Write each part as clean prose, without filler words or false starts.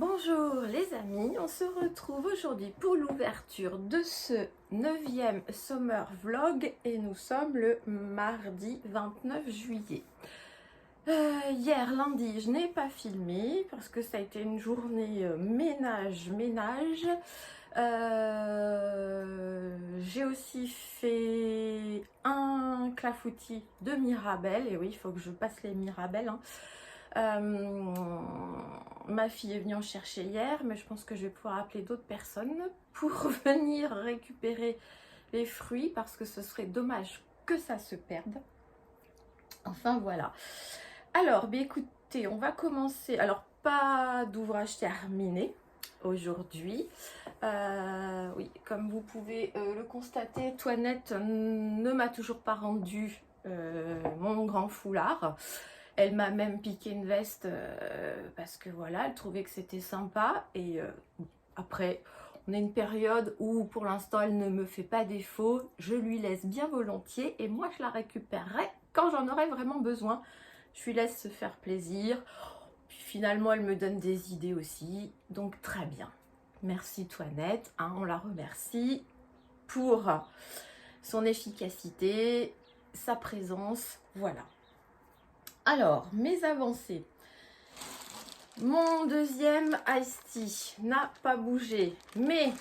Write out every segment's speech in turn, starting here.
Bonjour les amis, on se retrouve aujourd'hui pour l'ouverture de ce 9e Summer Vlog et nous sommes le mardi 29 juillet. Hier lundi je n'ai pas filmé parce que ça a été une journée ménage. J'ai aussi fait un clafoutis de Mirabelle et oui il faut que je passe les Mirabelles hein. Ma fille est venue en chercher hier, mais je pense que je vais pouvoir appeler d'autres personnes pour venir récupérer les fruits parce que ce serait dommage que ça se perde. Enfin voilà. Alors, bien écoutez, on va commencer. Alors, pas d'ouvrage terminé aujourd'hui. Oui, comme vous pouvez le constater, Toinette ne m'a toujours pas rendu mon grand foulard. Elle m'a même piqué une veste parce que voilà, elle trouvait que c'était sympa. Et après, on a une période où pour l'instant elle ne me fait pas défaut. Je lui laisse bien volontiers et moi je la récupérerai quand j'en aurai vraiment besoin. Je lui laisse se faire plaisir. Puis finalement elle me donne des idées aussi. Donc très bien. Merci Toinette, hein, on la remercie pour son efficacité, sa présence, voilà. Alors, mes avancées. Mon deuxième Ice Tea n'a pas bougé, mais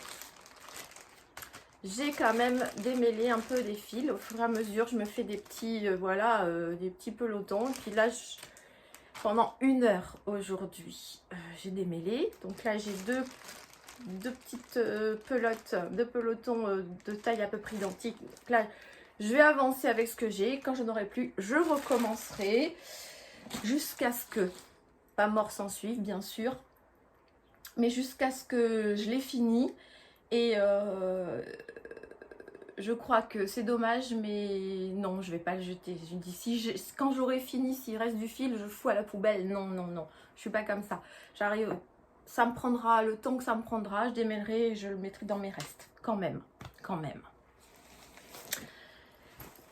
j'ai quand même démêlé un peu des fils. Au fur et à mesure, je me fais des petits, des petits pelotons. Et puis là, pendant 1 heure aujourd'hui, j'ai démêlé. Donc là, j'ai deux petites pelotes, deux pelotons de taille à peu près identique. Donc là, je vais avancer avec ce que j'ai. Quand je n'aurai plus, je recommencerai jusqu'à ce que, pas mort s'en suive bien sûr, mais jusqu'à ce que je l'ai fini. Et je crois que c'est dommage, mais non, je vais pas le jeter. Je me dis, quand j'aurai fini, s'il reste du fil, je fous à la poubelle. Non, non, non, je suis pas comme ça. J'arrive, ça me prendra le temps que ça me prendra, je démêlerai et je le mettrai dans mes restes. Quand même, quand même.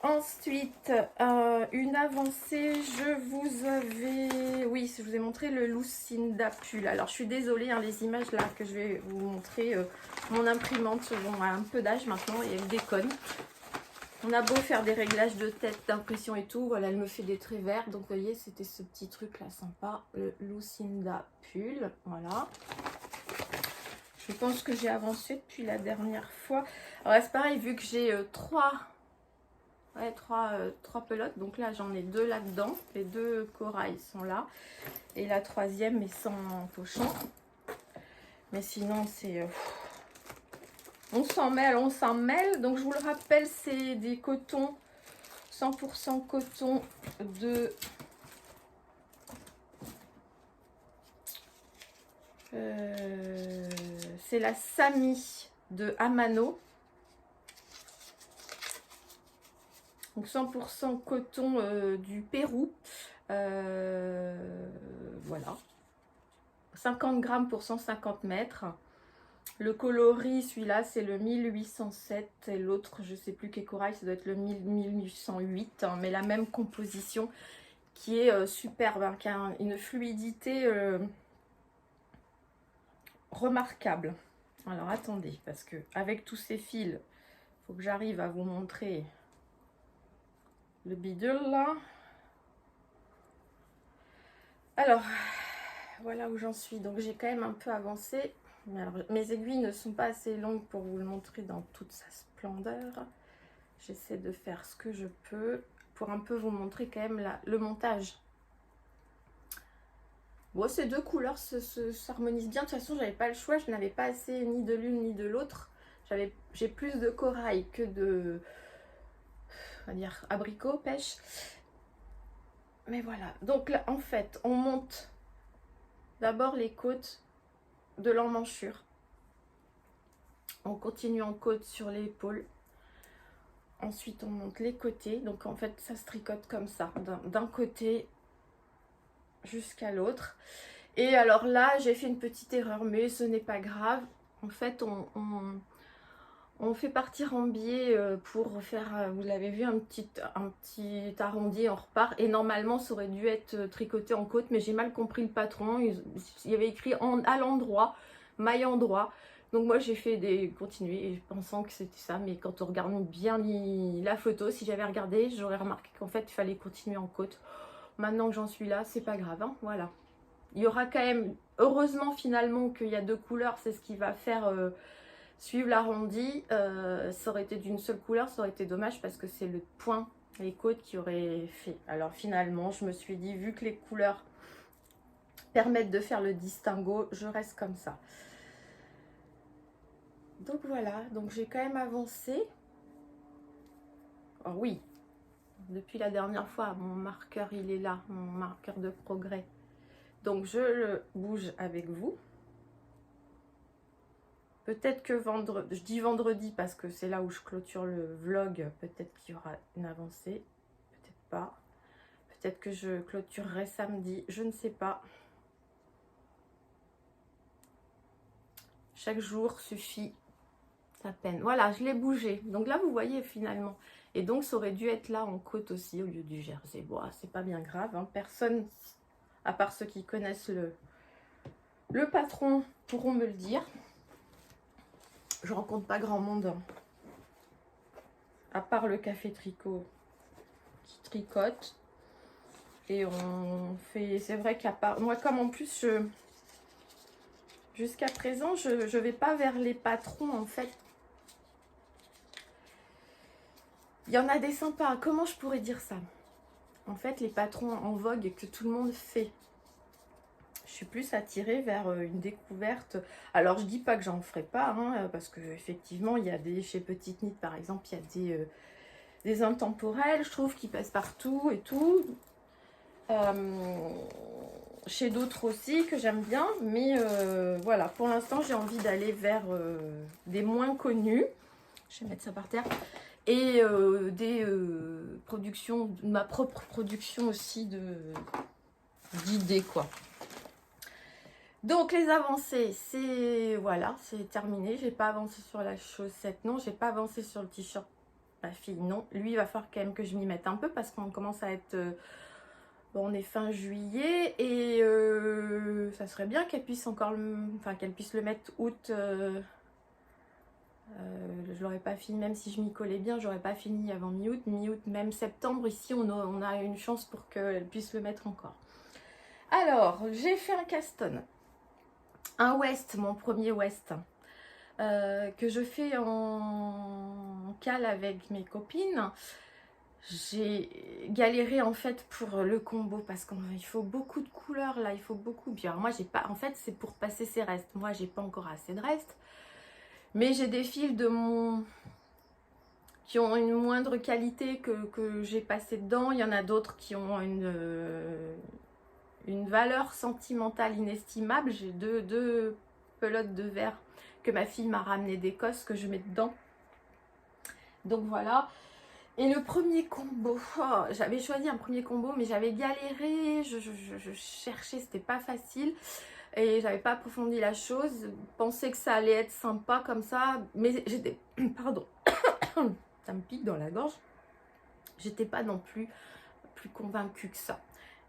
Ensuite, une avancée, oui, je vous ai montré le Lucinda pull. Alors, je suis désolée, hein, les images là que je vais vous montrer, mon imprimante, bon, a un peu d'âge maintenant et elle déconne. On a beau faire des réglages de tête, d'impression et tout, voilà, elle me fait des traits verts. Donc, vous voyez, c'était ce petit truc là sympa, le Lucinda pull, voilà. Je pense que j'ai avancé depuis la dernière fois. Alors, c'est pareil, vu que j'ai trois pelotes, donc là j'en ai 2 là-dedans, les 2 corails sont là et la troisième est sans pochon, mais sinon c'est on s'en mêle. Donc je vous le rappelle, c'est des cotons 100% coton de c'est la Sami de Amano. Donc 100% coton du Pérou. Voilà. 50 grammes pour 150 mètres. Le coloris, celui-là, c'est le 1807. Et l'autre, je ne sais plus quel corail, ça doit être le 1808. Hein, mais la même composition qui est superbe, hein, qui a une fluidité remarquable. Alors attendez, parce que avec tous ces fils, il faut que j'arrive à vous montrer le bidule là. Alors, voilà où j'en suis. Donc j'ai quand même un peu avancé. Mais alors, mes aiguilles ne sont pas assez longues pour vous le montrer dans toute sa splendeur. J'essaie de faire ce que je peux pour un peu vous montrer quand même le montage. Bon, ces 2 couleurs s'harmonisent bien. De toute façon, j'avais pas le choix. Je n'avais pas assez ni de l'une ni de l'autre. J'ai plus de corail que de, on va dire, abricot, pêche. Mais voilà. Donc là, en fait, on monte d'abord les côtes de l'emmanchure. On continue en côte sur l'épaule. Ensuite, on monte les côtés. Donc, en fait, ça se tricote comme ça, d'un côté jusqu'à l'autre. Et alors là, j'ai fait une petite erreur, mais ce n'est pas grave. En fait, On fait partir en biais pour faire, vous l'avez vu, un petit arrondi, on repart. Et normalement, ça aurait dû être tricoté en côte, mais j'ai mal compris le patron. Il y avait écrit à l'endroit, maille endroit. Donc moi, j'ai fait des continuer, pensant que c'était ça. Mais quand on regarde bien la photo, si j'avais regardé, j'aurais remarqué qu'en fait, il fallait continuer en côte. Maintenant que j'en suis là, c'est pas grave, hein, voilà. Il y aura quand même, heureusement finalement qu'il y a 2 couleurs, c'est ce qui va faire... suivre l'arrondi, ça aurait été d'une seule couleur, ça aurait été dommage parce que c'est le point, les côtes qui auraient fait. Alors finalement, je me suis dit, vu que les couleurs permettent de faire le distinguo, je reste comme ça. Donc voilà, donc j'ai quand même avancé. Oh oui, depuis la dernière fois, mon marqueur il est là, mon marqueur de progrès. Donc je le bouge avec vous. Peut-être que vendredi, je dis vendredi parce que c'est là où je clôture le vlog, peut-être qu'il y aura une avancée, peut-être pas. Peut-être que je clôturerai samedi, je ne sais pas. Chaque jour suffit sa peine. Voilà, je l'ai bougé. Donc là, vous voyez finalement. Et donc, ça aurait dû être là en côte aussi au lieu du jersey. Bon, c'est pas bien grave. Hein. Personne, à part ceux qui connaissent le patron, pourront me le dire. Je rencontre pas grand monde. Hein. À part le café tricot qui tricote. Et on fait... C'est vrai qu'à part... Moi, comme en plus, jusqu'à présent, je ne vais pas vers les patrons, en fait. Il y en a des sympas. Comment je pourrais dire ça? En fait, les patrons en vogue que tout le monde fait. Je suis plus attirée vers une découverte. Alors, je dis pas que j'en ferai pas, hein, parce que effectivement, il y a des... Chez Petite Knit, par exemple, il y a des intemporels, je trouve, qui passent partout et tout. Chez d'autres aussi, que j'aime bien. Mais voilà, pour l'instant, j'ai envie d'aller vers des moins connus. Je vais mettre ça par terre. Et des productions, ma propre production aussi d'idées, quoi. Donc les avancées, c'est voilà, c'est terminé. J'ai pas avancé sur la chaussette, non. J'ai pas avancé sur le t-shirt, ma fille, non. Lui, il va falloir quand même que je m'y mette un peu parce qu'on commence à être... bon, on est fin juillet et ça serait bien qu'elle puisse encore qu'elle puisse le mettre août. Je l'aurais pas fini, même si je m'y collais bien, j'aurais pas fini avant mi-août, même septembre. Ici, on a une chance pour qu'elle puisse le mettre encore. Alors, j'ai fait un caston, un West, mon premier West, que je fais en cale avec mes copines. J'ai galéré en fait pour le combo parce qu'il faut beaucoup de couleurs là, il faut beaucoup. Bien, moi j'ai pas, en fait c'est pour passer ses restes. Moi j'ai pas encore assez de restes. Mais j'ai des fils qui ont une moindre qualité que j'ai passé dedans. Il y en a d'autres qui ont une valeur sentimentale inestimable. J'ai deux pelotes de verre que ma fille m'a ramené d'Écosse que je mets dedans. Donc voilà. Et le premier combo, oh, j'avais choisi un premier combo mais j'avais galéré. Je cherchais, c'était pas facile. Et j'avais pas approfondi la chose, pensais que ça allait être sympa comme ça, mais j'étais, pardon, ça me pique dans la gorge, j'étais pas non plus convaincue que ça.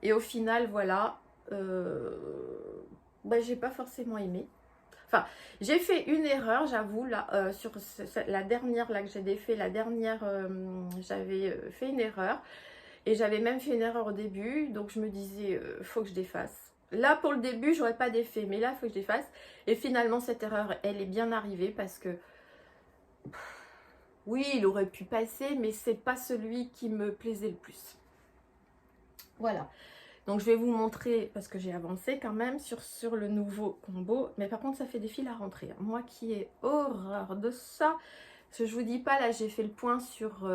Et au final, voilà, j'ai pas forcément aimé. Enfin, j'ai fait une erreur, j'avoue, là, sur la dernière, là que j'ai défait, la dernière, j'avais fait une erreur. Et j'avais même fait une erreur au début, donc je me disais, faut que je défasse. Là, pour le début, j'aurais pas défait, mais là, il faut que je défasse. Et finalement, cette erreur, elle est bien arrivée parce que, oui, il aurait pu passer, mais c'est pas celui qui me plaisait le plus. Voilà. Donc, je vais vous montrer, parce que j'ai avancé quand même sur le nouveau combo. Mais par contre, ça fait des fils à rentrer. Moi qui ai horreur de ça, parce que je vous dis pas, là, j'ai fait le point sur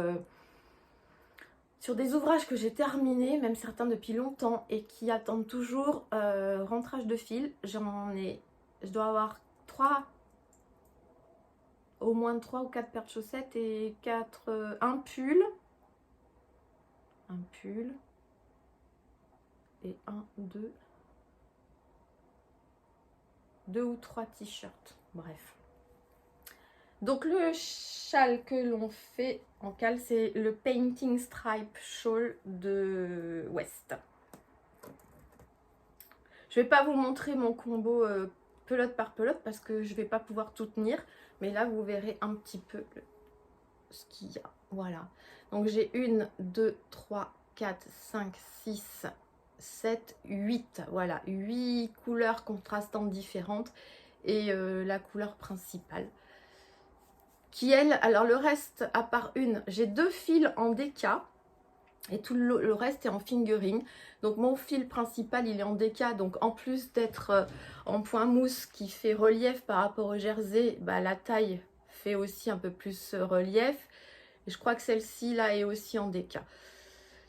des ouvrages que j'ai terminés, même certains depuis longtemps, et qui attendent toujours rentrage de fil. Je dois avoir au moins 3 ou 4 paires de chaussettes et un pull et deux ou trois t-shirts. Bref. Donc le châle que l'on fait en cale, c'est le Painting Stripe Shawl de West. Je vais pas vous montrer mon combo pelote par pelote parce que je vais pas pouvoir tout tenir. Mais là, vous verrez un petit peu ce qu'il y a. Voilà. Donc j'ai 1, 2, 3, 4, 5, 6, 7, 8. Voilà, 8 couleurs contrastantes différentes. Et la couleur principale. Qui elle, alors le reste, à part une, j'ai 2 fils en déca. Et tout le reste est en fingering. Donc mon fil principal il est en déca. Donc en plus d'être en point mousse qui fait relief par rapport au jersey, bah, la taille fait aussi un peu plus relief. Et je crois que celle-ci là est aussi en déca.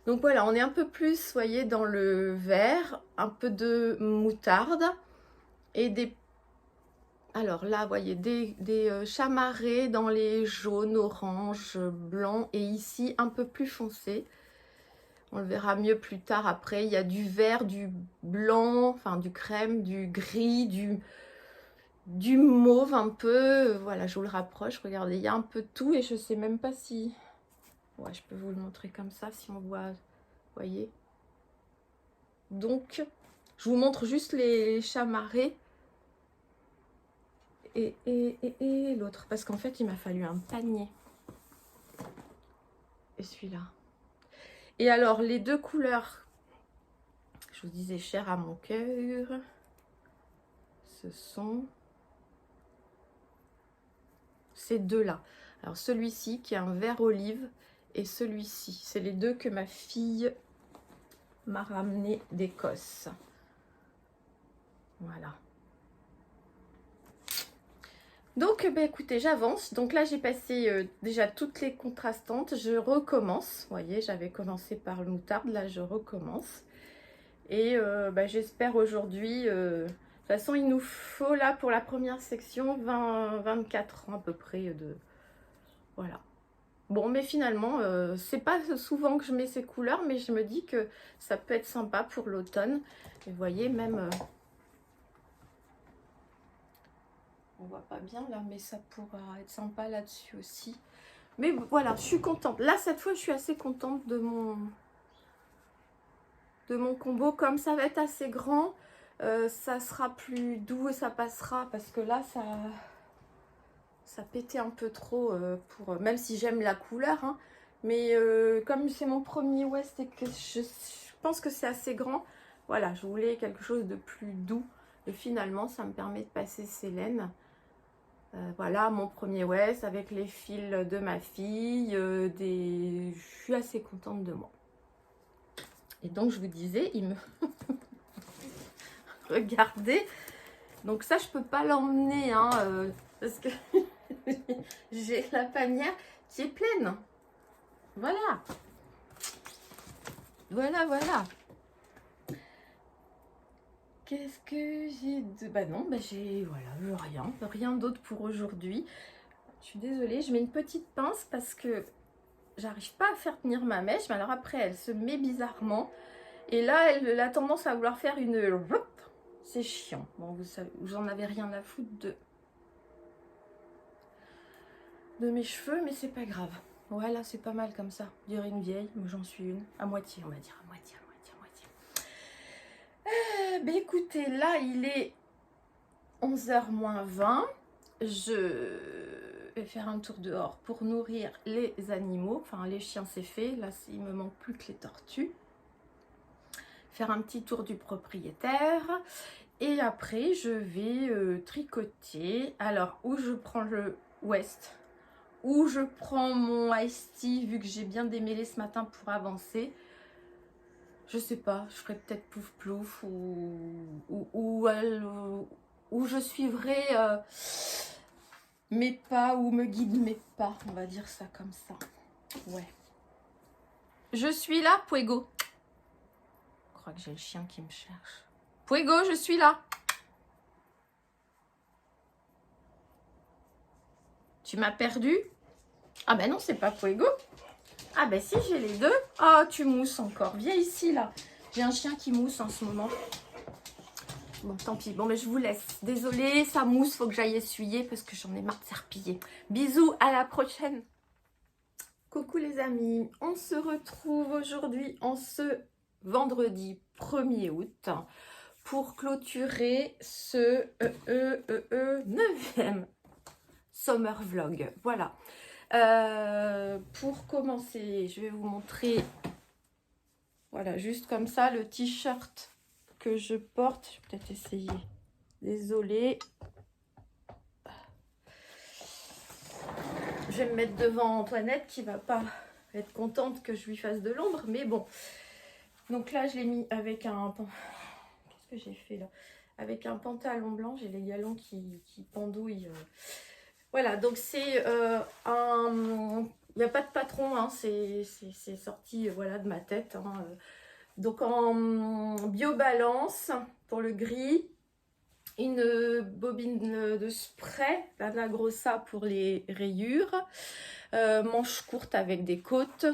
Donc voilà, on est un peu plus, vous voyez, dans le vert, un peu de moutarde et des... Alors là, vous voyez, des chamarrés dans les jaunes, oranges, blancs et ici un peu plus foncé. On le verra mieux plus tard après. Il y a du vert, du blanc, enfin du crème, du gris, du mauve un peu. Voilà, je vous le rapproche. Regardez, il y a un peu de tout et je sais même pas si... Ouais, je peux vous le montrer comme ça si on voit. Vous voyez. Donc, je vous montre juste les chamarrés et l'autre. Parce qu'en fait, il m'a fallu un panier. Et celui-là. Et alors, les 2 couleurs, je vous disais, chères à mon cœur, ce sont ces 2-là. Alors, celui-ci qui est un vert olive et celui-ci. C'est les 2 que ma fille m'a ramené d'Écosse. Voilà. Donc, bah, écoutez, j'avance. Donc là, j'ai passé déjà toutes les contrastantes. Je recommence. Vous voyez, j'avais commencé par le moutarde. Là, je recommence. Et bah, j'espère aujourd'hui... de toute façon, il nous faut là, pour la première section, 24 ans à peu près de... Voilà. Bon, mais finalement, c'est pas souvent que je mets ces couleurs, mais je me dis que ça peut être sympa pour l'automne. Et vous voyez, même... on voit pas bien là, mais ça pourra être sympa là-dessus aussi. Mais voilà, je suis contente. Là, cette fois, je suis assez contente de mon combo. Comme ça va être assez grand, ça sera plus doux et ça passera. Parce que là, ça pétait un peu trop. Même si j'aime la couleur. Hein, mais comme c'est mon premier West et que je pense que c'est assez grand, voilà, je voulais quelque chose de plus doux. Et finalement, ça me permet de passer ces laines. Voilà mon premier West avec les fils de ma fille. Je suis assez contente de moi. Et donc je vous disais, il me... Regardez. Donc ça, je peux pas l'emmener. Hein, parce que j'ai la panière qui est pleine. Voilà. Voilà, voilà. Qu'est-ce que j'ai de... Bah non, bah j'ai... Voilà, rien d'autre pour aujourd'hui. Je suis désolée, je mets une petite pince parce que j'arrive pas à faire tenir ma mèche. Mais alors après, elle se met bizarrement. Et là, elle a tendance à vouloir faire une... C'est chiant. Bon, vous savez, vous en avez rien à foutre de mes cheveux, mais c'est pas grave. Voilà, c'est pas mal comme ça. Dire une vieille, moi j'en suis une. À moitié, on va dire. À moitié. Ben écoutez, là il est 11h moins 20. Je vais faire un tour dehors pour nourrir les animaux. Enfin, les chiens c'est fait. Là, il me manque plus que les tortues. Faire un petit tour du propriétaire. Et après, je vais tricoter. Alors, où je prends le West, où je prends mon Ice Tea, vu que j'ai bien démêlé ce matin pour avancer. Je sais pas, je ferai peut-être Pouf Plouf ou je suivrai mes pas ou me guide mes pas, on va dire ça comme ça. Ouais. Je suis là, Puego. Je crois que j'ai le chien qui me cherche. Puego, je suis là. Tu m'as perdu? Ah ben non, c'est pas Puego. Ah ben si, j'ai les deux. Oh, tu mousses encore. Viens ici, là. J'ai un chien qui mousse en ce moment. Bon, tant pis. Bon, mais je vous laisse. Désolée, ça mousse, faut que j'aille essuyer parce que j'en ai marre de serpiller. Bisous, à la prochaine. Coucou les amis, on se retrouve aujourd'hui en ce vendredi 1er août pour clôturer ce 9e summer vlog. Voilà. Pour commencer, je vais vous montrer, voilà, juste comme ça, le t-shirt que je porte. Je vais peut-être essayer. Désolée. Je vais me mettre devant Antoinette qui va pas être contente que je lui fasse de l'ombre, mais bon. Donc là, je l'ai mis avec un... Qu'est-ce que j'ai fait là? Avec un pantalon blanc, j'ai les galons qui pendouillent. Voilà, donc c'est un... Il n'y a pas de patron, hein, c'est sorti voilà, de ma tête. Hein. Donc en biobalance pour le gris. Une bobine de spray, la Grossa pour les rayures, manche courte avec des côtes,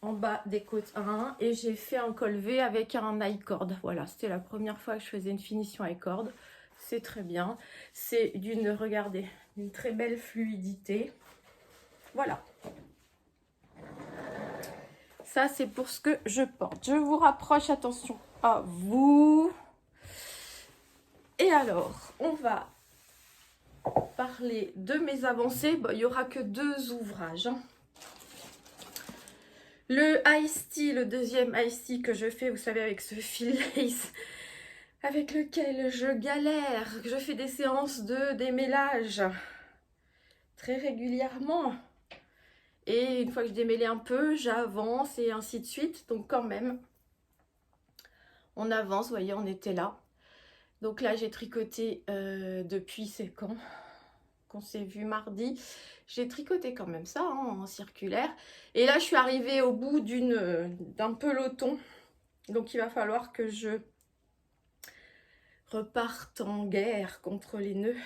en bas des côtes 1, et j'ai fait un col V avec un I-cord. Voilà, c'était la première fois que je faisais une finition I-cord, c'est très bien, c'est d'une, regardez, une très belle fluidité. Voilà. Ça, c'est pour ce que je porte. Je vous rapproche, attention à vous. Et alors, on va parler de mes avancées. Bon, il n'y aura que 2 ouvrages. Hein. Le Ice Tea, le deuxième Ice Tea que je fais, vous savez, avec ce fil lace avec lequel je galère. Je fais des séances de démêlage très régulièrement. Et une fois que je démêlais un peu, j'avance et ainsi de suite. Donc quand même, on avance. Vous voyez, on était là. Donc là, j'ai tricoté depuis, c'est quand qu'on s'est vu mardi. J'ai tricoté quand même ça hein, en circulaire. Et là, je suis arrivée au bout d'un peloton. Donc, il va falloir que je reparte en guerre contre les nœuds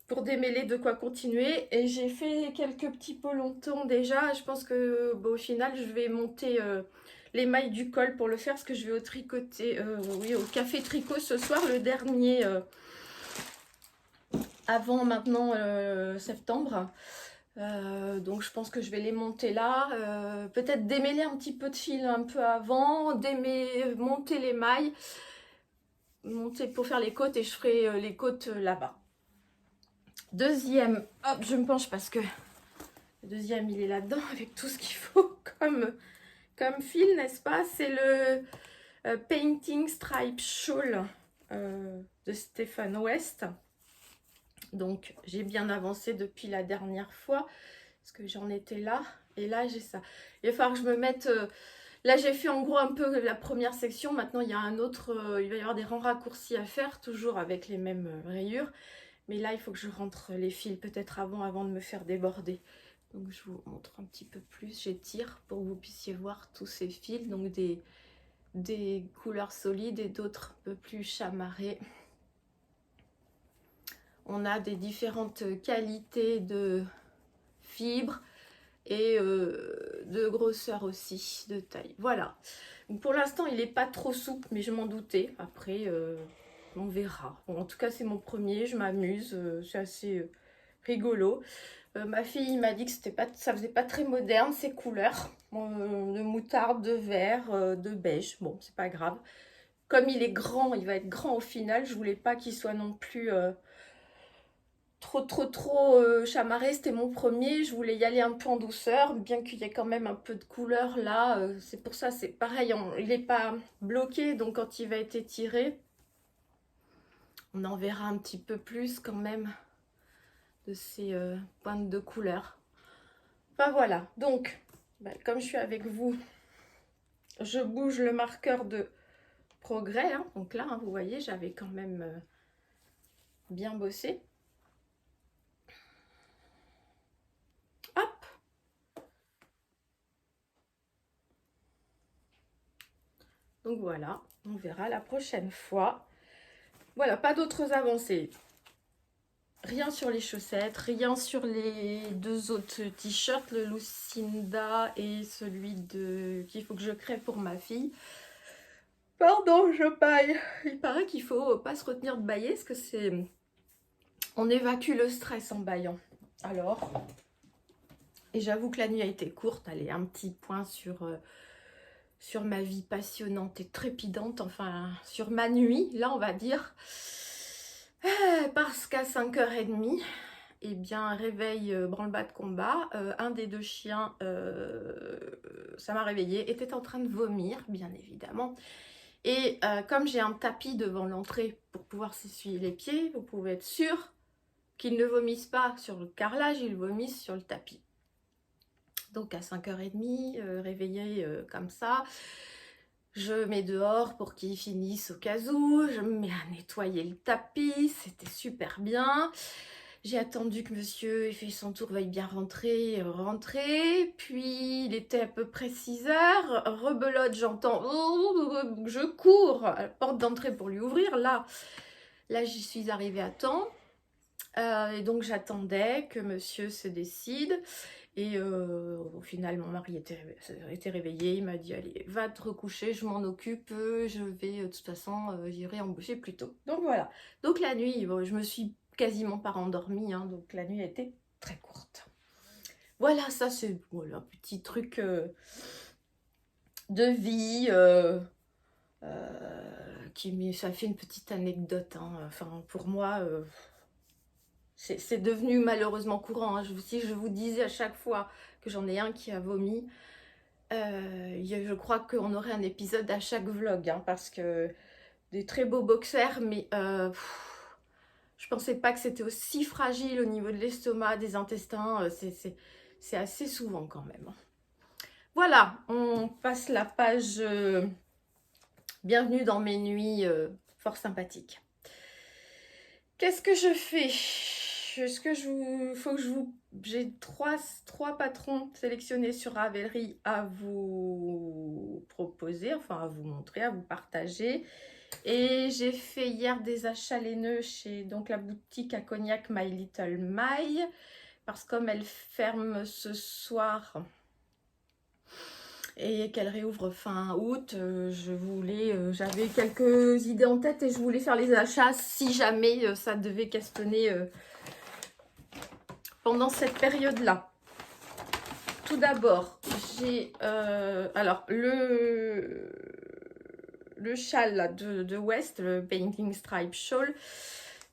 pour démêler de quoi continuer. Et j'ai fait quelques petits pelotons déjà. Je pense que bon, au final, je vais monter les mailles du col pour le faire parce que je vais au tricoter, oui, au café tricot ce soir, le dernier avant maintenant septembre. Donc je pense que je vais les monter là, peut-être démêler un petit peu de fil un peu avant, monter les mailles, monter pour faire les côtes et je ferai les côtes là-bas. Deuxième, hop je me penche parce que le deuxième il est là-dedans avec tout ce qu'il faut comme fil, n'est-ce pas? C'est le Painting Stripe Shawl de Stephen West. Donc j'ai bien avancé depuis la dernière fois parce que j'en étais là et là j'ai ça. Il va falloir que je me mette là j'ai fait en gros un peu la première section. Maintenant il y a un autre il va y avoir des rangs raccourcis à faire toujours avec les mêmes rayures, mais là il faut que je rentre les fils peut-être avant de me faire déborder. Donc je vous montre un petit peu plus, j'étire pour que vous puissiez voir tous ces fils, donc des couleurs solides et d'autres un peu plus chamarrés. On a des différentes qualités de fibres et de grosseur aussi, de taille. Voilà. Donc pour l'instant, il n'est pas trop souple, mais je m'en doutais. Après, on verra. Bon, en tout cas, c'est mon premier. Je m'amuse. C'est assez rigolo. Ma fille m'a dit que ça faisait pas très moderne, ces couleurs. De moutarde, de vert, de beige. Bon, c'est pas grave. Comme il est grand, il va être grand au final. Je voulais pas qu'il soit non plus... trop chamarré, c'était mon premier, je voulais y aller un peu en douceur, bien qu'il y ait quand même un peu de couleur là, c'est pour ça, c'est pareil, il n'est pas bloqué, donc quand il va être étiré, on en verra un petit peu plus quand même de ces pointes de couleur. Enfin voilà, donc, comme je suis avec vous, je bouge le marqueur de progrès, hein. Donc là, hein, vous voyez, j'avais quand même bien bossé. Donc voilà, on verra la prochaine fois. Voilà, pas d'autres avancées. Rien sur les chaussettes, rien sur les 2 autres t-shirts, le Lucinda et celui qu'il faut que je crée pour ma fille. Pardon, je baille. Il paraît qu'il faut pas se retenir de bailler parce que c'est... On évacue le stress en baillant. Alors, et j'avoue que la nuit a été courte. Allez, un petit point sur ma vie passionnante et trépidante. Enfin, sur ma nuit, là, on va dire. Parce qu'à 5h30, eh bien, réveil, branle-bas de combat. Un des deux chiens, ça m'a réveillée, était en train de vomir, bien évidemment. Et comme j'ai un tapis devant l'entrée pour pouvoir s'essuyer les pieds, vous pouvez être sûr qu'ils ne vomissent pas sur le carrelage, ils vomissent sur le tapis. Donc à 5h30, réveillée comme ça, je mets dehors pour qu'ils finissent au cas où, je me mets à nettoyer le tapis, c'était super bien. J'ai attendu que monsieur ait fait son tour, veuille bien rentrer, puis il était à peu près 6h, rebelote, j'entends, je cours à la porte d'entrée pour lui ouvrir, là j'y suis arrivée à temps, et donc j'attendais que monsieur se décide, et au final mon mari était réveillé, il m'a dit allez va te recoucher, je m'en occupe, je vais de toute façon j'irai embaucher plus tôt. Donc voilà, donc la nuit bon, je me suis quasiment pas rendormie, hein, donc la nuit a été très courte. Voilà, ça c'est voilà, un petit truc de vie ça fait une petite anecdote, hein. Enfin pour moi c'est devenu malheureusement courant, hein. Si je vous disais à chaque fois que j'en ai un qui a vomi, je crois qu'on aurait un épisode à chaque vlog, hein, parce que des très beaux boxers, mais je pensais pas que c'était aussi fragile au niveau de l'estomac, des intestins, c'est assez souvent quand même. Voilà, on passe la page bienvenue dans mes nuits fort sympathiques. Qu'est-ce que je fais? Est-ce que j'ai trois patrons sélectionnés sur Ravelry à vous proposer, enfin à vous montrer, à vous partager. Et j'ai fait hier des achats laineux chez donc la boutique à Cognac My Little My, parce que comme elle ferme ce soir et qu'elle réouvre fin août, j'avais quelques idées en tête et je voulais faire les achats si jamais ça devait castonner pendant cette période-là. Tout d'abord, j'ai alors le châle là, de West, le Painting Stripe Shawl.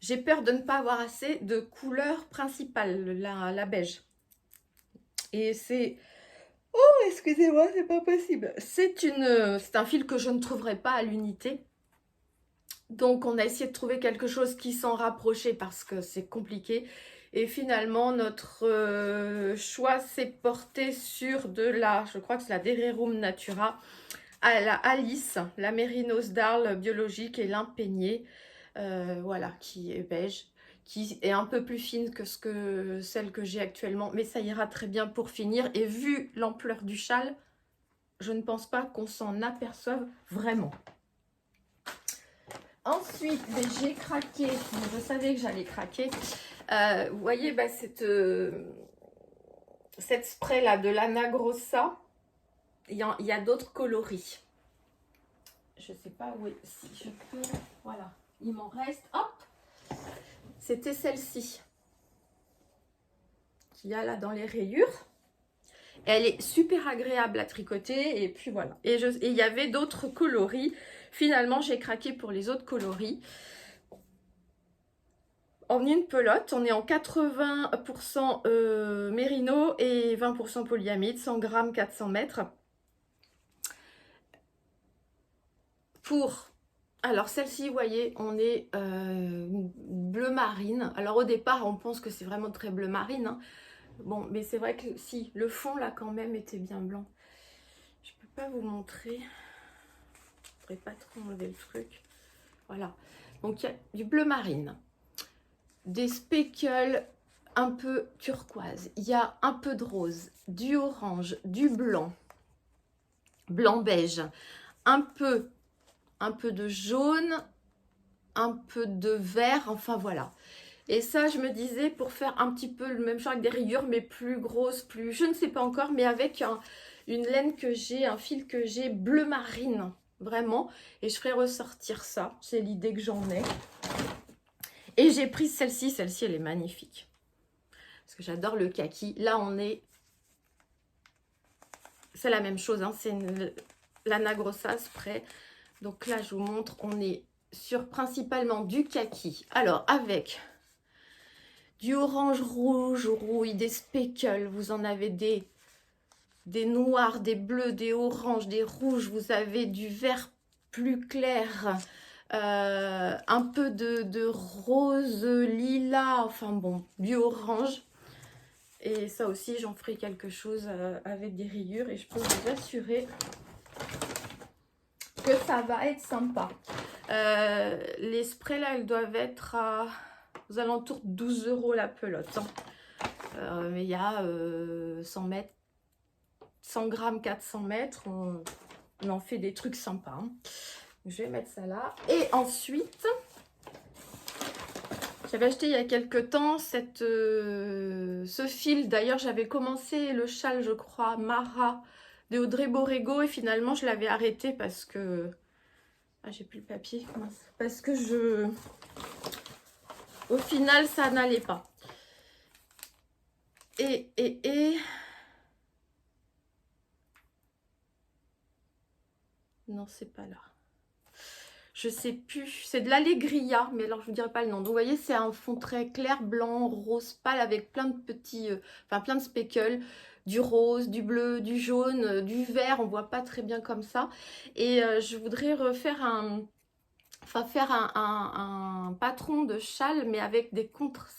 J'ai peur de ne pas avoir assez de couleur principale, la beige. Et c'est... Oh, excusez-moi, c'est pas possible. C'est un fil que je ne trouverai pas à l'unité. Donc, on a essayé de trouver quelque chose qui s'en rapprochait parce que c'est compliqué. Et finalement, notre choix s'est porté sur je crois que c'est la Dererum Natura, à la Alice, la Mérinos d'Arles biologique et l'impeigné, voilà, qui est beige, qui est un peu plus fine que celle que j'ai actuellement, mais ça ira très bien pour finir. Et vu l'ampleur du châle, je ne pense pas qu'on s'en aperçoive vraiment. Ensuite, j'ai craqué, je savais que j'allais craquer. Vous voyez, cette spray là de l'Anna Grossa, il y a d'autres coloris. Je sais pas où si je peux. Voilà, il m'en reste. Hop, c'était celle-ci qu'il y a là dans les rayures. Elle est super agréable à tricoter et puis voilà. Et il y avait d'autres coloris. Finalement, j'ai craqué pour les autres coloris. En une pelote, on est en 80% mérino et 20% polyamide, 100 grammes, 400 mètres. Alors celle-ci, vous voyez, on est bleu marine. Alors au départ, on pense que c'est vraiment très bleu marine, hein. Bon, mais c'est vrai que si, le fond là quand même était bien blanc. Je peux pas vous montrer. Je pourrais pas trop enlever le truc. Voilà. Donc il y a du bleu marine, des speckles un peu turquoise, il y a un peu de rose, du orange, du blanc, blanc-beige, un peu de jaune, un peu de vert, enfin voilà. Et ça, je me disais, pour faire un petit peu le même genre avec des rayures, mais plus grosses, plus... Je ne sais pas encore, mais avec une laine que j'ai, un fil que j'ai bleu marine. vraiment. Et je ferai ressortir ça. C'est l'idée que j'en ai. Et j'ai pris celle-ci. Celle-ci, elle est magnifique. Parce que j'adore le kaki. Là, on est... C'est la même chose. Hein. C'est l'Anna Grossa Spray. Donc là, je vous montre. On est sur principalement du kaki. Alors, avec du orange, rouge, rouille, des speckles. Vous en avez des noirs, des bleus, des oranges, des rouges. Vous avez du vert plus clair. Un peu de rose, lilas. Enfin bon, du orange. Et ça aussi, j'en ferai quelque chose avec des rayures. Et je peux vous assurer que ça va être sympa. Les sprays là, elles doivent être aux alentours de 12 € la pelote. Hein. Mais il y a 100 mètres, 100 grammes, 400 mètres. On en fait des trucs sympas. Hein. Je vais mettre ça là. Et ensuite, j'avais acheté il y a quelques temps ce fil. D'ailleurs, j'avais commencé le châle, je crois, Mara de Audrey Borrego. Et finalement, je l'avais arrêté parce que... Ah, j'ai plus le papier. Mince. Parce que au final, ça n'allait pas. Et... Non, c'est pas là. Je sais plus. C'est de l'Allegria, mais alors je vous dirai pas le nom. Donc, vous voyez, c'est un fond très clair, blanc, rose pâle, avec plein de petits... enfin, plein de speckles. Du rose, du bleu, du jaune, du vert. On voit pas très bien comme ça. Et je voudrais refaire faire un patron de châle, mais avec des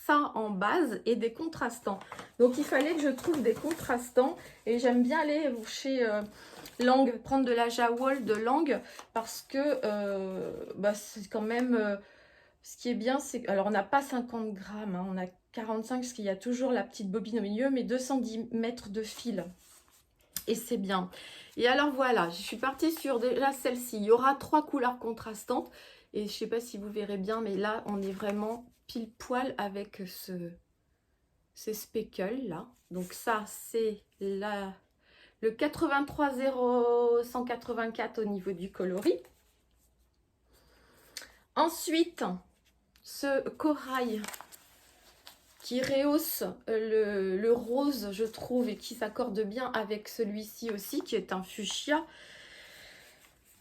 ça en base et des contrastants. Donc il fallait que je trouve des contrastants, et j'aime bien aller chez Lang, prendre de la Jawol de Lang, parce que c'est quand même ce qui est bien, c'est que, alors on n'a pas 50 grammes, hein, on a 45 parce qu'il y a toujours la petite bobine au milieu, mais 210 mètres de fil, et c'est bien. Et alors voilà, je suis partie sur déjà celle-ci. Il y aura 3 couleurs contrastantes. Et je ne sais pas si vous verrez bien, mais là, on est vraiment pile poil avec ces speckles là. Donc ça, c'est le 830184 au niveau du coloris. Ensuite, ce corail qui rehausse le rose, je trouve, et qui s'accorde bien avec celui-ci aussi, qui est un fuchsia.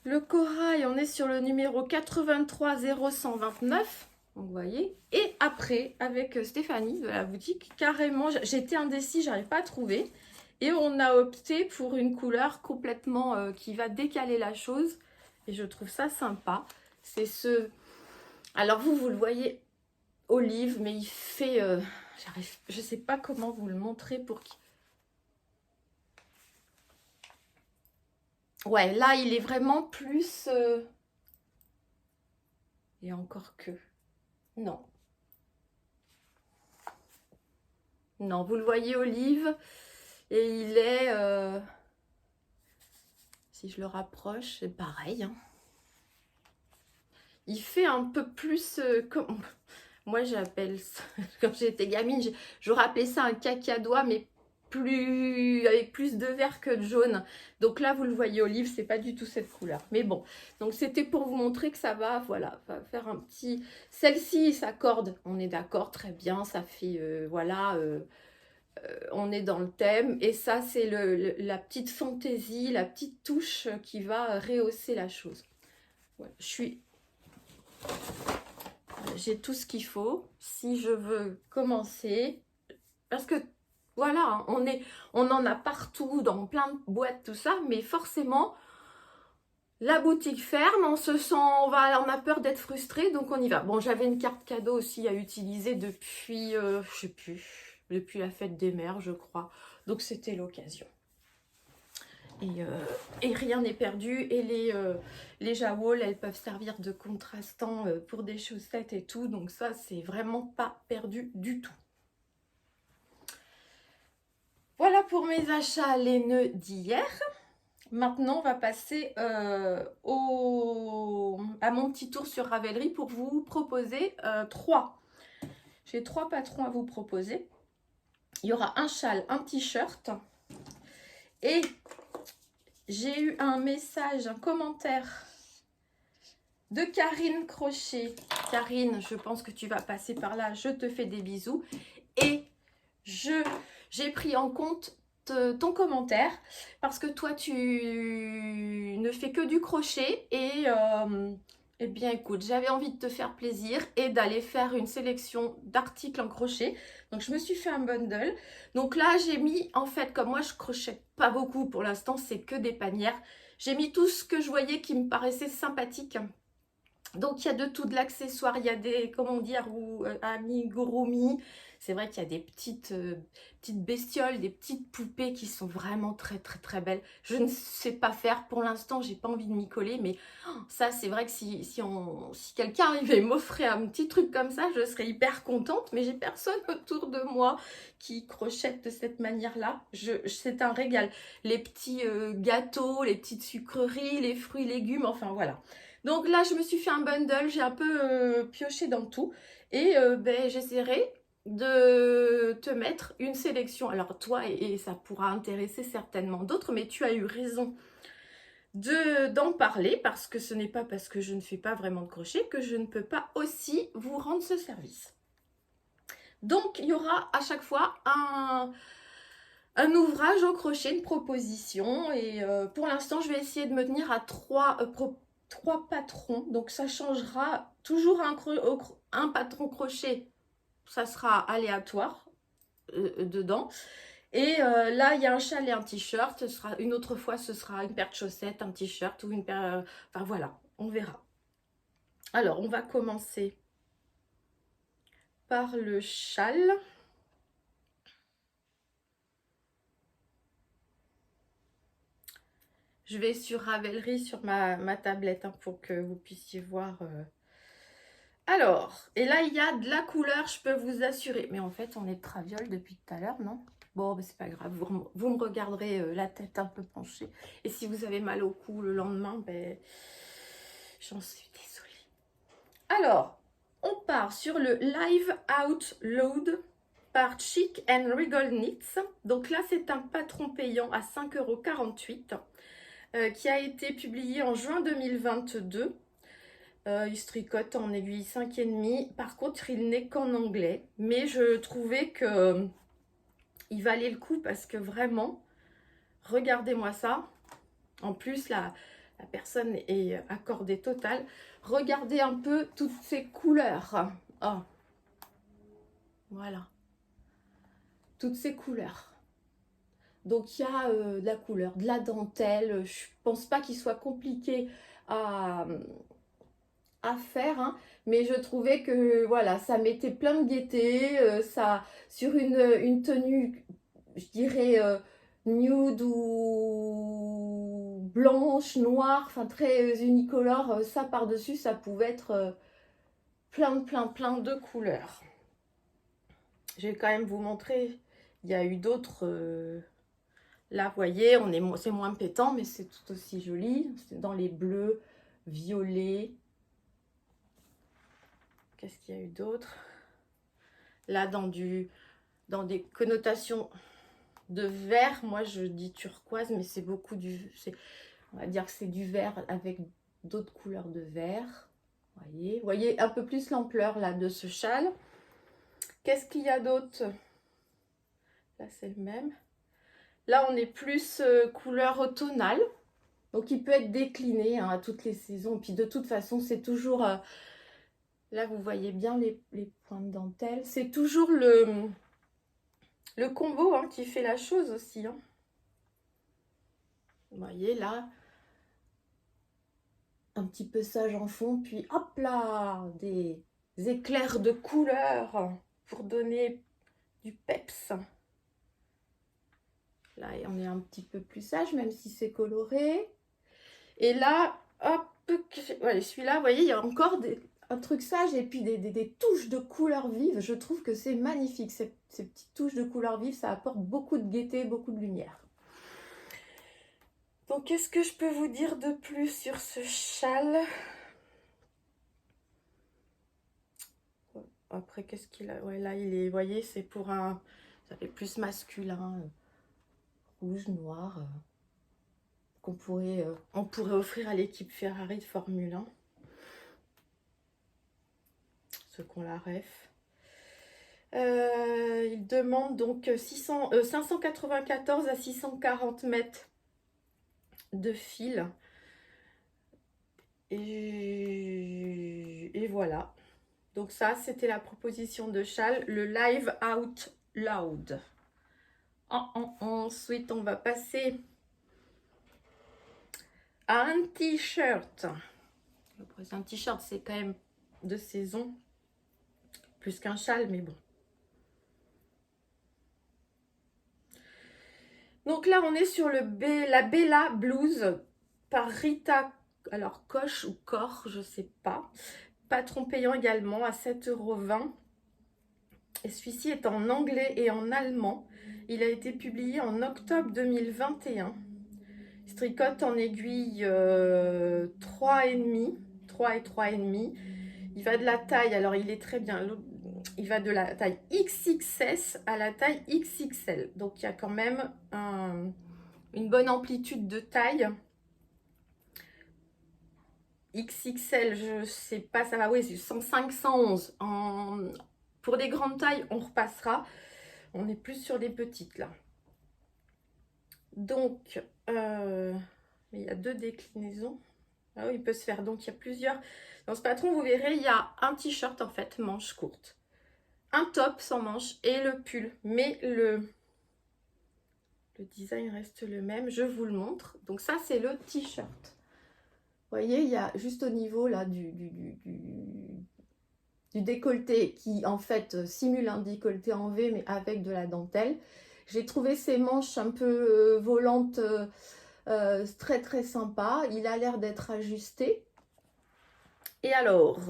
Le corail, on est sur le numéro 830129. Donc, vous voyez. Et après, avec Stéphanie de la boutique, carrément, j'étais indécis, j'arrive pas à trouver. Et on a opté pour une couleur complètement qui va décaler la chose. Et je trouve ça sympa. C'est ce... Alors, vous le voyez, olive, mais il fait... je sais pas comment vous le montrer pour qu'il... Ouais, là, il est vraiment plus... Et encore que... Non. Non, vous le voyez, olive. Et il est... si je le rapproche, c'est pareil. Hein. Il fait un peu plus... comme... Moi, j'appelle ça... Quand j'étais gamine, j'aurais appelé ça un cacadois, mais avec plus de vert que de jaune. Donc là, vous le voyez, olive, c'est pas du tout cette couleur. Mais bon, donc c'était pour vous montrer que ça va, voilà, va faire un petit... Celle-ci s'accorde, on est d'accord, très bien, ça fait, voilà, on est dans le thème. Et ça, c'est la petite fantaisie, la petite touche qui va rehausser la chose. Voilà, j'ai tout ce qu'il faut si je veux commencer, parce que voilà, on en a partout, dans plein de boîtes, tout ça, mais forcément, la boutique ferme, on se sent, on a peur d'être frustré, donc on y va. Bon, j'avais une carte cadeau aussi à utiliser depuis, je sais plus, depuis la fête des mères, je crois. Donc c'était l'occasion. Et rien n'est perdu. Et les Jawol, elles peuvent servir de contrastant pour des chaussettes et tout. Donc ça, c'est vraiment pas perdu du tout. Voilà pour mes achats laineux d'hier. Maintenant, on va passer à mon petit tour sur Ravelry pour vous proposer 3. J'ai 3 patrons à vous proposer. Il y aura un châle, un t-shirt et j'ai eu un message, un commentaire de Karine Crochet. Karine, je pense que tu vas passer par là. Je te fais des bisous. Et j'ai pris en compte ton commentaire parce que toi, tu ne fais que du crochet et eh bien écoute, j'avais envie de te faire plaisir et d'aller faire une sélection d'articles en crochet. Donc je me suis fait un bundle. Donc là, j'ai mis, en fait, comme moi je crochète pas beaucoup pour l'instant, c'est que des panières. J'ai mis tout ce que je voyais qui me paraissait sympathique. Donc il y a de tout, de l'accessoire, il y a des, comment dire, amigurumi. C'est vrai qu'il y a des petites bestioles, des petites poupées qui sont vraiment très très très belles. Je ne sais pas faire pour l'instant, j'ai pas envie de m'y coller, mais ça c'est vrai que si quelqu'un arrivait à m'offrir un petit truc comme ça, je serais hyper contente, mais j'ai personne autour de moi qui crochette de cette manière-là. C'est un régal. Les petits gâteaux, les petites sucreries, les fruits, légumes, enfin voilà. Donc là, je me suis fait un bundle, j'ai un peu pioché dans tout et ben, j'essaierai de te mettre une sélection. Alors toi, et ça pourra intéresser certainement d'autres, mais tu as eu raison d'en parler parce que ce n'est pas parce que je ne fais pas vraiment de crochet que je ne peux pas aussi vous rendre ce service. Donc, il y aura à chaque fois un ouvrage au crochet, une proposition et pour l'instant, je vais essayer de me tenir à trois patrons, donc ça changera toujours un patron crochet, ça sera aléatoire dedans. Et là, il y a un châle et un t-shirt. Une autre fois, ce sera une paire de chaussettes, un t-shirt ou une paire... enfin voilà, on verra. Alors, on va commencer par le châle. Je vais sur Ravelry sur ma tablette hein, pour que vous puissiez voir. Alors, et là, il y a de la couleur, je peux vous assurer. Mais en fait, on est de traviole depuis tout à l'heure, non? Bon, ben, c'est pas grave, vous me regarderez la tête un peu penchée. Et si vous avez mal au cou le lendemain, ben, j'en suis désolée. Alors, on part sur le Live Out Loud par Chic and Regal Knits. Donc là, c'est un patron payant à 5,48 € qui a été publié en juin 2022. Il se tricote en aiguille 5,5. Par contre, il n'est qu'en anglais. Mais je trouvais que il valait le coup parce que vraiment, regardez-moi ça. En plus, la personne est accordée totale. Regardez un peu toutes ces couleurs. Oh, voilà. Toutes ces couleurs. Donc, il y a de la couleur, de la dentelle. Je pense pas qu'il soit compliqué à faire, hein, mais je trouvais que voilà, ça mettait plein de gaieté, ça sur une tenue, je dirais nude ou blanche, noire, enfin très unicolore, ça par-dessus, ça pouvait être plein de couleurs. Je vais quand même vous montrer, il y a eu d'autres, là vous voyez, c'est moins pétant, mais c'est tout aussi joli, c'est dans les bleus, violets. Qu'est-ce qu'il y a eu d'autre? Là, dans des connotations de vert, moi je dis turquoise, mais c'est beaucoup on va dire que c'est du vert avec d'autres couleurs de vert. Vous voyez un peu plus l'ampleur là de ce châle. Qu'est-ce qu'il y a d'autre? Là, c'est le même. Là, on est plus couleur automnale. Donc, il peut être décliné hein, à toutes les saisons. Puis, de toute façon, c'est toujours... là, vous voyez bien les points de dentelle. C'est toujours le combo hein, qui fait la chose aussi. Hein. Vous voyez, là, un petit peu sage en fond. Puis, hop là, des éclairs de couleur pour donner du peps. Là, on est un petit peu plus sage, même si c'est coloré. Et là, hop, ouais, celui-là, vous voyez, il y a encore un truc sage et puis des touches de couleurs vives. Je trouve que c'est magnifique. Ces petites touches de couleurs vives, ça apporte beaucoup de gaieté, beaucoup de lumière. Donc, qu'est-ce que je peux vous dire de plus sur ce châle? Après, qu'est-ce qu'il a? Ouais, là, il est, vous voyez, c'est pour un... Ça fait plus masculin. Rouge, noir. qu'on pourrait, on pourrait offrir à l'équipe Ferrari de Formule 1. Ceux qui ont la ref. Il demande donc 594 à 640 mètres de fil. Et voilà. Donc ça, c'était la proposition de Châle, le Live Out Loud. Ensuite, on va passer à un t-shirt. Un t-shirt, c'est quand même de saison. Plus qu'un châle, mais bon. Donc là, on est sur la Bella Blues par Rita, alors Koch ou Cor, je sais pas. Patron payant également à 7,20 €. Et celui-ci est en anglais et en allemand. Il a été publié en octobre 2021. Il se tricote en aiguille 3,5, 3 et 3,5. Il va de la taille, alors il est très bien, il va de la taille XXS à la taille XXL. Donc il y a quand même une bonne amplitude de taille. XXL, je sais pas, ça va, oui, c'est 105, 111. Pour des grandes tailles, on repassera. On est plus sur des petites là. Donc, il y a 2 déclinaisons. Ah oui, il peut se faire. Donc, il y a plusieurs. Dans ce patron, vous verrez, il y a un t-shirt en fait, manche courte. Un top sans manche et le pull. Mais le design reste le même. Je vous le montre. Donc, ça, c'est le t-shirt. Vous voyez, il y a juste au niveau là du décolleté qui en fait simule un décolleté en V mais avec de la dentelle. J'ai trouvé ces manches un peu volantes très très sympa. Il a l'air d'être ajusté. Et alors,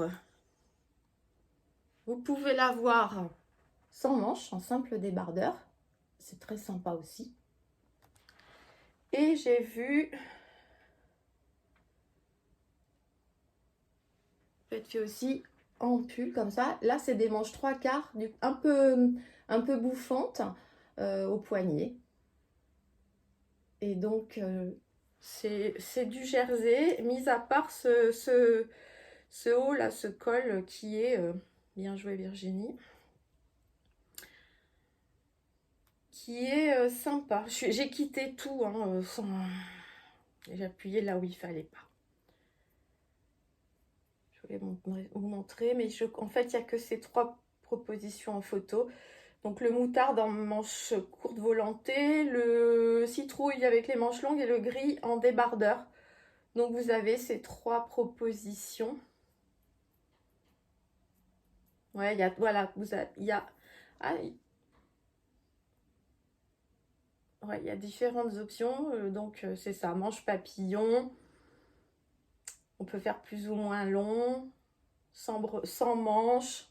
vous pouvez l'avoir sans manches, en simple débardeur. C'est très sympa aussi. Et j'ai vu... peut être fait aussi en pull comme ça. Là, c'est des manches 3/4, un peu bouffantes au poignet. Et donc, c'est du jersey, mis à part ce haut là, ce col qui est, bien joué Virginie, qui est sympa. J'ai quitté tout, hein, j'ai appuyé là où il fallait pas. Je vais vous montrer, mais en fait, il n'y a que ces 3 propositions en photo. Donc le moutarde en manche courte volantée, le citrouille avec les manches longues et le gris en débardeur. Donc vous avez ces 3 propositions. Ouais, il y a, voilà, il y a, ouais, il y a différentes options. Donc c'est ça, manche papillon. On peut faire plus ou moins long, sans manches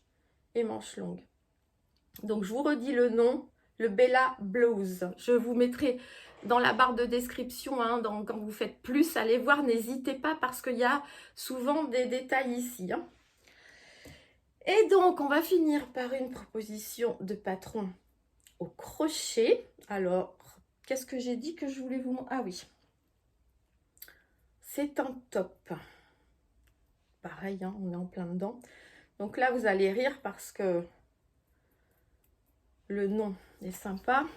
et manches longues. Donc je vous redis le nom, le Bella Blues. Je vous mettrai dans la barre de description, hein, quand vous faites plus, allez voir, n'hésitez pas parce qu'il y a souvent des détails ici. Hein. Et donc on va finir par une proposition de patron au crochet. Alors, qu'est-ce que j'ai dit que je voulais vous montrer? Ah oui, c'est un top. Pareil, hein, on est en plein dedans. Donc là, vous allez rire parce que le nom est sympa.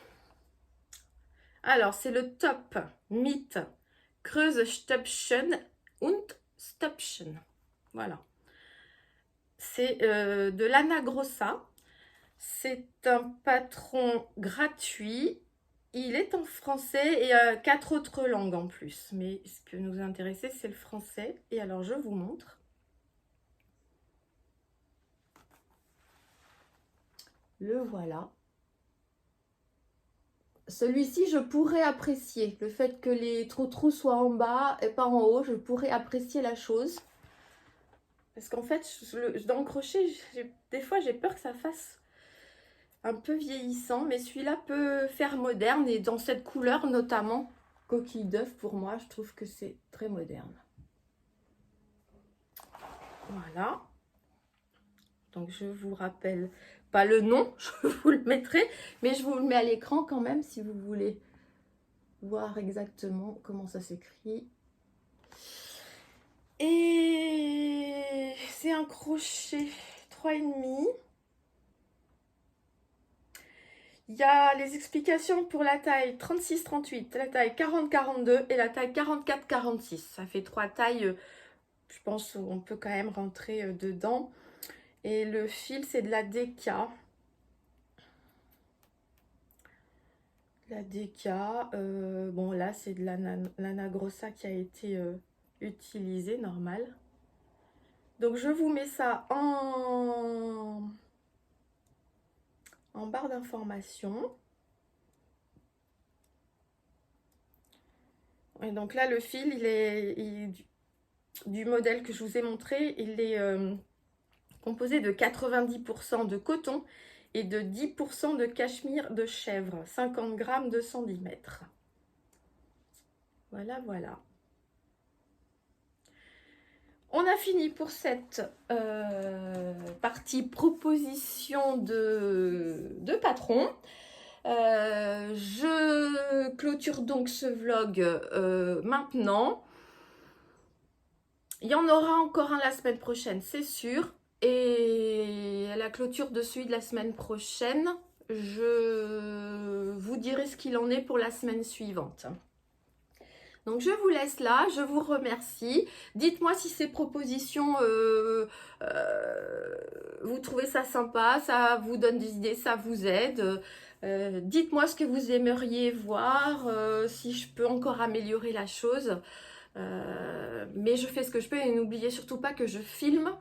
Alors, c'est le Top mit Kreuzstüppchen und Stüppchen. Voilà. C'est de l'Anna Grossa. C'est un patron gratuit. Il est en français et 4 autres langues en plus. Mais ce que nous intéresse, c'est le français. Et alors, je vous montre. Le voilà. Celui-ci, je pourrais apprécier. Le fait que les trous soient en bas et pas en haut, je pourrais apprécier la chose. Parce qu'en fait, dans le crochet, des fois, j'ai peur que ça fasse un peu vieillissant. Mais celui-là peut faire moderne. Et dans cette couleur, notamment, coquille d'œuf, pour moi, je trouve que c'est très moderne. Voilà. Donc, je vous rappelle pas le nom, je vous le mettrai. Mais je vous le mets à l'écran quand même, si vous voulez voir exactement comment ça s'écrit. Et c'est un crochet 3,5. Il y a les explications pour la taille 36-38, la taille 40-42 et la taille 44-46. Ça fait 3 tailles, je pense qu'on peut quand même rentrer dedans. Et le fil, c'est de la DK. La DK, bon là c'est de l'Anna Grossa qui a été utilisée, normal. Donc je vous mets ça en barre d'information. Et donc là le fil, il est du modèle que je vous ai montré, il est composé de 90% de coton et de 10% de cachemire de chèvre, 50 grammes de 110 mètres. Voilà, voilà. On a fini pour cette partie proposition de patron. Je clôture donc ce vlog maintenant. Il y en aura encore un la semaine prochaine, c'est sûr. Et à la clôture de celui de la semaine prochaine, je vous dirai ce qu'il en est pour la semaine suivante. Donc je vous laisse là, je vous remercie. Dites-moi si ces propositions, vous trouvez ça sympa, ça vous donne des idées, ça vous aide. Dites-moi ce que vous aimeriez voir, si je peux encore améliorer la chose. Mais je fais ce que je peux et n'oubliez surtout pas que je filme,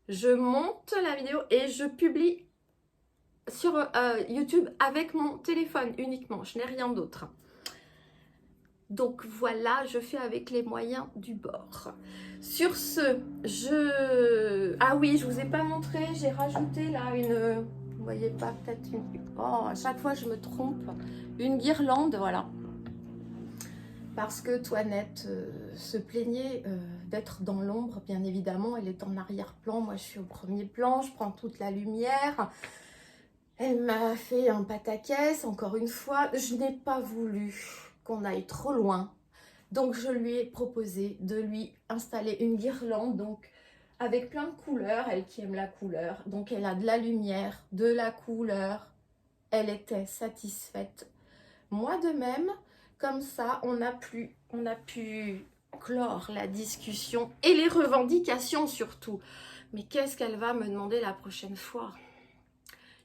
je monte la vidéo et je publie sur YouTube avec mon téléphone uniquement, je n'ai rien d'autre. Donc voilà, je fais avec les moyens du bord. Sur ce, ah oui, je vous ai pas montré, j'ai rajouté là une... Vous voyez pas, peut-être une... Oh, à chaque fois je me trompe. Une guirlande, voilà. Parce que Toinette se plaignait d'être dans l'ombre, bien évidemment. Elle est en arrière-plan, moi je suis au premier plan, je prends toute la lumière. Elle m'a fait un pataquès, encore une fois. Je n'ai pas voulu qu'on aille trop loin. Donc je lui ai proposé de lui installer une guirlande, donc avec plein de couleurs, elle qui aime la couleur. Donc elle a de la lumière, de la couleur. Elle était satisfaite. Moi de même. Comme ça, on a pu clore la discussion et les revendications surtout. Mais qu'est-ce qu'elle va me demander la prochaine fois?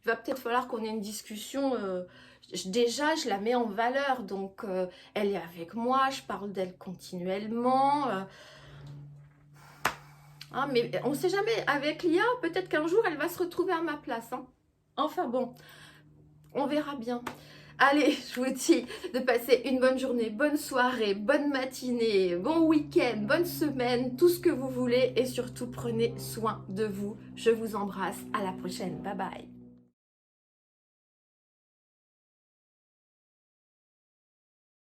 Il va peut-être falloir qu'on ait une discussion. Déjà, je la mets en valeur. Donc, elle est avec moi. Je parle d'elle continuellement. Hein, mais on ne sait jamais. Avec l'IA, peut-être qu'un jour, elle va se retrouver à ma place. Hein. Enfin bon, on verra bien. Allez, je vous dis de passer une bonne journée, bonne soirée, bonne matinée, bon week-end, bonne semaine, tout ce que vous voulez et surtout prenez soin de vous. Je vous embrasse, à la prochaine, bye bye.